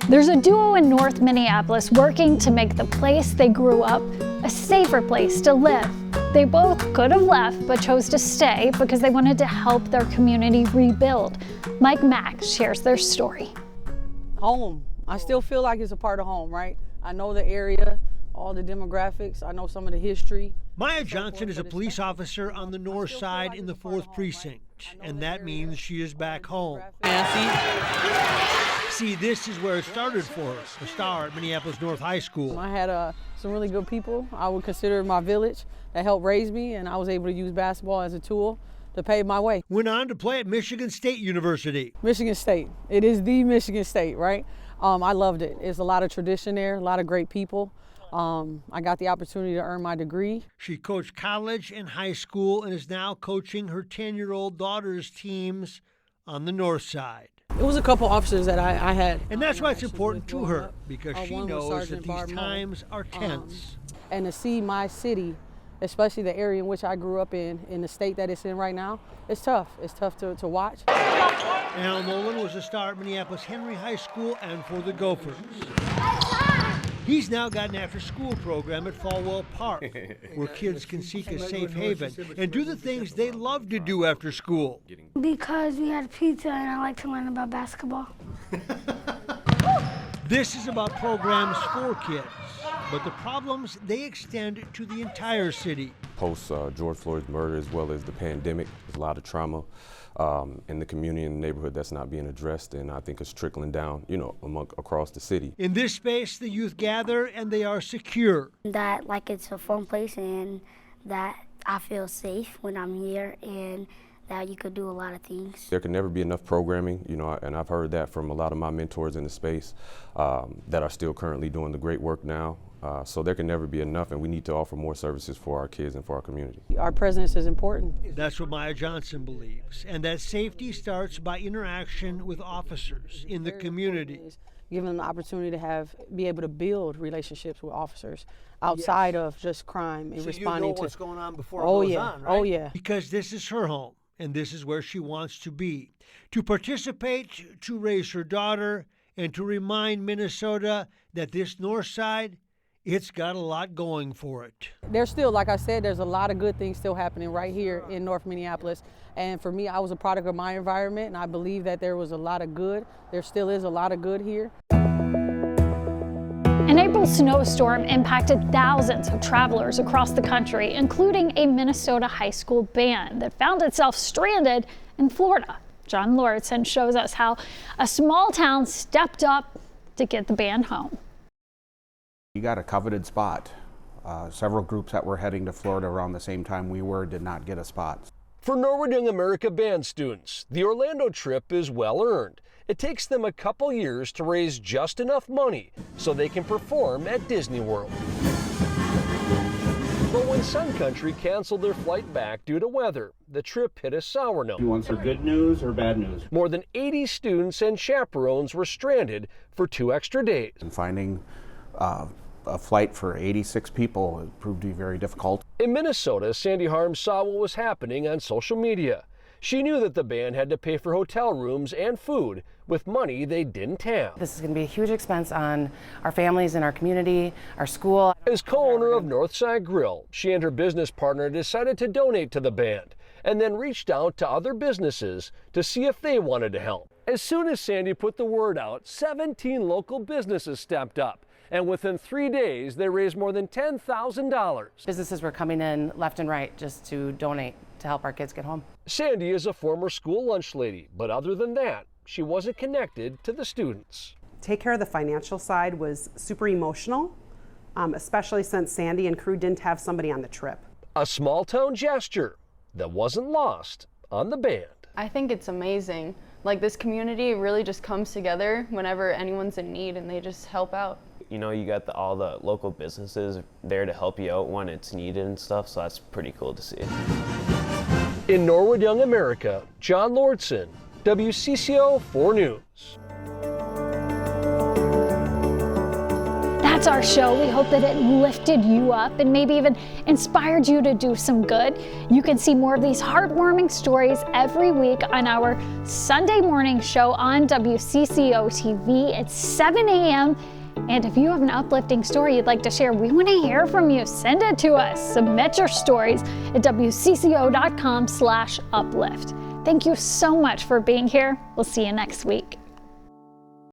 There's a duo in North Minneapolis working to make the place they grew up a safer place to live. They both could have left, but chose to stay because they wanted to help their community rebuild. Mike Mack shares their story. Home. I still feel like it's a part of home, right? I know the area, all the demographics. I know some of the history. Maya Johnson is a police officer on the north side in the 4th Precinct, and that means she is back home. See, this is where it started for her, a star at Minneapolis North High School. I had some really good people I would consider my village that helped raise me, and I was able to use basketball as a tool to pave my way. Went on to play at Michigan State University. Michigan State. It is the Michigan State, right? I loved it. It's a lot of tradition there, a lot of great people. I got the opportunity to earn my degree. She coached college and high school and is now coaching her 10-year-old daughter's teams on the north side. It was a couple officers that I had. And that's why it's important to her, because she knows that these times are tense. And to see my city, especially the area in which I grew up in the state that it's in right now, it's tough. It's tough to watch. Al Nolan was a star at Minneapolis Henry High School and for the Gophers. He's now got an after-school program at Falwell Park, where kids can seek a safe haven and do the things they love to do after school. Because we had pizza and I like to learn about basketball. This is about programs for kids, but the problems, they extend to the entire city. Post George Floyd's murder, as well as the pandemic, there's a lot of trauma in the community and the neighborhood that's not being addressed, and I think it's trickling down, across the city. In this space, the youth gather and they are secure. That it's a fun place and that I feel safe when I'm here and that you could do a lot of things. There can never be enough programming, and I've heard that from a lot of my mentors in the space that are still currently doing the great work now. So there can never be enough, and we need to offer more services for our kids and for our community. Our presence is important. That's what Maya Johnson believes, and that safety starts by interaction with officers in the community. Giving them the opportunity to be able to build relationships with officers outside of just crime and responding to what's going on before it goes on, right? Oh yeah. Because this is her home, and this is where she wants to be, to participate, to raise her daughter, and to remind Minnesota that this north side, it's got a lot going for it. There's still, like I said, there's a lot of good things still happening right here in North Minneapolis. And for me, I was a product of my environment, and I believe that there was a lot of good. There still is a lot of good here. An April snowstorm impacted thousands of travelers across the country, including a Minnesota high school band that found itself stranded in Florida. John Lauritsen shows us how a small town stepped up to get the band home. We got a coveted spot. Several groups that were heading to Florida around the same time we were did not get a spot. For Norwood Young America band students, the Orlando trip is well earned. It takes them a couple years to raise just enough money so they can perform at Disney World. But when Sun Country canceled their flight back due to weather, the trip hit a sour note. You want some good news or bad news? More than 80 students and chaperones were stranded for 2 extra days. And finding a flight for 86 people proved to be very difficult. In Minnesota, Sandy Harms saw what was happening on social media. She knew that the band had to pay for hotel rooms and food with money they didn't have. This is going to be a huge expense on our families and our community, our school. As co-owner of Northside Grill, she and her business partner decided to donate to the band and then reached out to other businesses to see if they wanted to help. As soon as Sandy put the word out, 17 local businesses stepped up. And within 3 days, they raised more than $10,000. Businesses were coming in left and right just to donate to help our kids get home. Sandy is a former school lunch lady, but other than that, she wasn't connected to the students. Take care of the financial side was super emotional, especially since Sandy and crew didn't have somebody on the trip. A small town gesture that wasn't lost on the band. I think it's amazing. Like, this community really just comes together whenever anyone's in need and they just help out. You got all the local businesses there to help you out when it's needed and stuff, so that's pretty cool to see. In Norwood Young America, John Lauritsen, WCCO 4 News. That's our show. We hope that it lifted you up and maybe even inspired you to do some good. You can see more of these heartwarming stories every week on our Sunday morning show on WCCO TV at 7 a.m. And if you have an uplifting story you'd like to share, we want to hear from you. Send it to us. Submit your stories at WCCO.com/uplift. Thank you so much for being here. We'll see you next week.